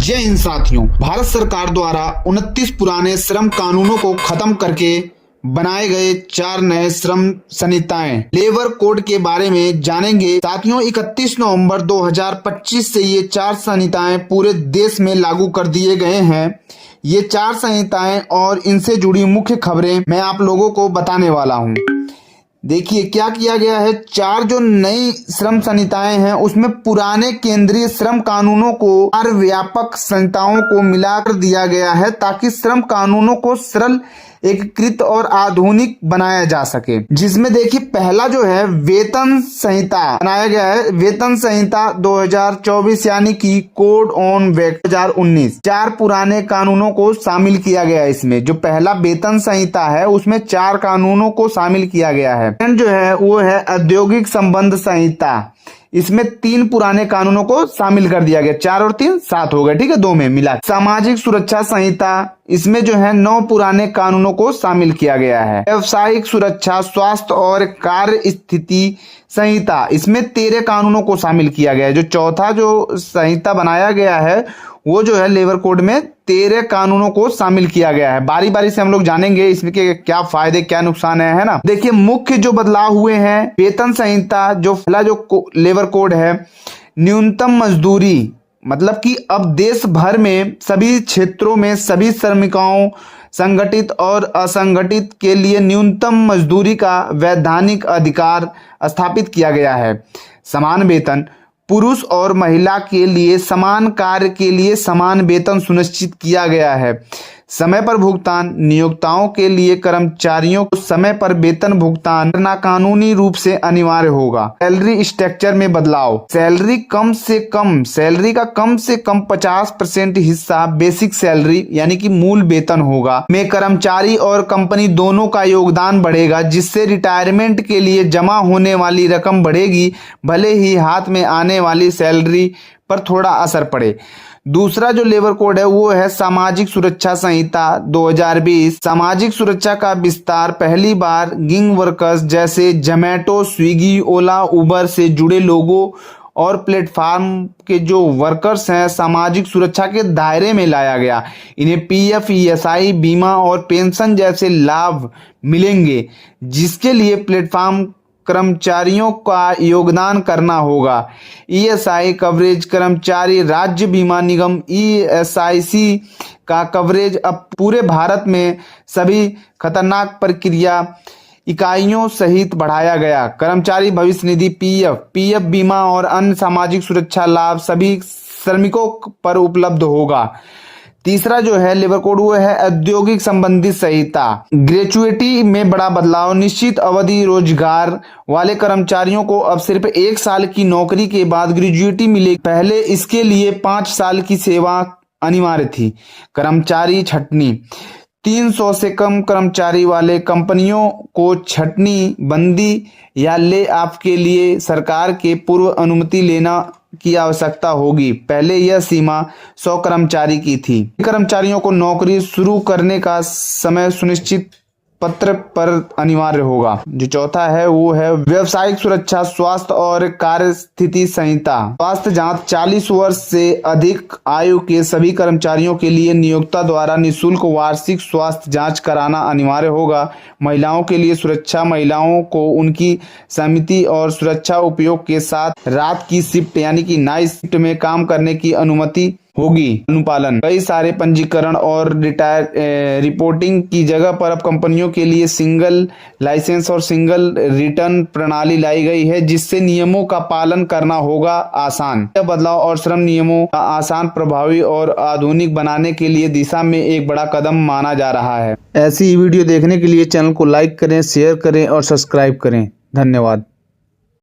जय हिंद साथियों। भारत सरकार द्वारा 29 पुराने श्रम कानूनों को खत्म करके बनाए गए 4 नए श्रम संहिताएं लेबर कोड के बारे में जानेंगे साथियों। 31 नवंबर 2025 से ये 4 संहिताएं पूरे देश में लागू कर दिए गए हैं। ये 4 संहिताएं और इनसे जुड़ी मुख्य खबरें मैं आप लोगों को बताने वाला हूं। देखिए क्या किया गया है। 4 जो नई श्रम संहिताएं हैं उसमें पुराने केंद्रीय श्रम कानूनों को 4 व्यापक संहिताओं को मिलाकर दिया गया है ताकि श्रम कानूनों को सरल, एकीकृत और आधुनिक बनाया जा सके। जिसमें देखिए पहला जो है वेतन संहिता बनाया गया है। वेतन संहिता 2024 यानी कि कोड ऑन वेतन 2019 4 पुराने कानूनों को शामिल किया गया है। इसमें जो पहला वेतन संहिता है उसमें 4 कानूनों को शामिल किया गया है। जो है वो है औद्योगिक संबंध संहिता। इसमें 3 पुराने कानूनों को शामिल कर दिया गया। 4 और 3 7 हो गए, ठीक है, 2 में मिला। सामाजिक सुरक्षा संहिता, इसमें जो है 9 पुराने कानूनों को शामिल किया गया है। व्यवसायिक सुरक्षा, स्वास्थ्य और कार्य स्थिति संहिता, इसमें 13 कानूनों को शामिल किया गया है। जो चौथा जो संहिता बनाया गया है वो जो है लेबर कोड में 13 कानूनों को शामिल किया गया है। बारी बारी से हम लोग जानेंगे इसमें के क्या फायदे क्या नुकसान है ना। देखिए मुख्य जो बदलाव हुए हैं वेतन संहिता जो पहला जो लेबर कोड है, न्यूनतम मजदूरी, मतलब कि अब देश भर में सभी क्षेत्रों में सभी श्रमिकों संगठित और असंगठित के लिए न्यूनतम मजदूरी का वैधानिक अधिकार स्थापित किया गया है। समान वेतन, पुरुष और महिला के लिए समान कार्य के लिए समान वेतन सुनिश्चित किया गया है। समय पर भुगतान, नियोक्ताओं के लिए कर्मचारियों को समय पर वेतन भुगतान करना कानूनी रूप से अनिवार्य होगा। सैलरी स्ट्रक्चर में बदलाव, सैलरी का कम से कम 50% हिस्सा बेसिक सैलरी यानी कि मूल वेतन होगा में कर्मचारी और कंपनी दोनों का योगदान बढ़ेगा, जिससे रिटायरमेंट के लिए जमा होने वाली रकम बढ़ेगी, भले ही हाथ में आने वाली सैलरी पर थोड़ा असर पड़े। दूसरा जो लेबर कोड है वो है सामाजिक सुरक्षा संहिता 2020। सामाजिक सुरक्षा का विस्तार पहली बार गिग वर्कर्स जैसे जोमैटो, स्विगी, ओला, उबर से जुड़े लोगों और प्लेटफॉर्म के जो वर्कर्स हैं सामाजिक सुरक्षा के दायरे में लाया गया। इन्हें पीएफ, ईएसआई, बीमा और पेंशन जैसे लाभ मिलेंगे, जिसके लिए प्लेटफॉर्म कर्मचारियों का योगदान करना होगा। ईएसआई कवरेज, कर्मचारी राज्य बीमा निगम ईएसआईसी का कवरेज अब पूरे भारत में सभी खतरनाक प्रक्रिया इकाइयों सहित बढ़ाया गया। कर्मचारी भविष्य निधि पीएफ बीमा और अन्य सामाजिक सुरक्षा लाभ सभी श्रमिकों पर उपलब्ध होगा। तीसरा जो है लेबर कोड वो है औद्योगिक संबंधित संहिता। ग्रेचुइटी में बड़ा बदलाव, निश्चित अवधि रोजगार वाले कर्मचारियों को अब सिर्फ 1 साल की नौकरी के बाद ग्रेचुइटी मिलेगी। पहले इसके लिए 5 साल की सेवा अनिवार्य थी। कर्मचारी छटनी, 300 से कम कर्मचारी वाले कंपनियों को छटनी बंदी या ले ऑफ के लिए सरकार के पूर्व अनुमति लेना की आवश्यकता होगी। पहले यह सीमा 100 कर्मचारी की थी। कर्मचारियों को नौकरी शुरू करने का समय सुनिश्चित पत्र पर अनिवार्य होगा। जो चौथा है वो है व्यवसायिक सुरक्षा, स्वास्थ्य और कार्य स्थिति संहिता। स्वास्थ्य जांच, 40 वर्ष से अधिक आयु के सभी कर्मचारियों के लिए नियोक्ता द्वारा निःशुल्क वार्षिक स्वास्थ्य जांच कराना अनिवार्य होगा। महिलाओं के लिए सुरक्षा, महिलाओं को उनकी सहमति और सुरक्षा उपयोग के साथ रात की शिफ्ट यानी कि नाइट शिफ्ट में काम करने की अनुमति होगी। अनुपालन, कई सारे पंजीकरण और रिपोर्टिंग की जगह पर अब कंपनियों के लिए सिंगल लाइसेंस और सिंगल रिटर्न प्रणाली लाई गई है, जिससे नियमों का पालन करना होगा आसान। यह बदलाव और श्रम नियमों का आसान, प्रभावी और आधुनिक बनाने के लिए दिशा में एक बड़ा कदम माना जा रहा है। ऐसी वीडियो देखने के लिए चैनल को लाइक करें, शेयर करें और सब्सक्राइब करें। धन्यवाद।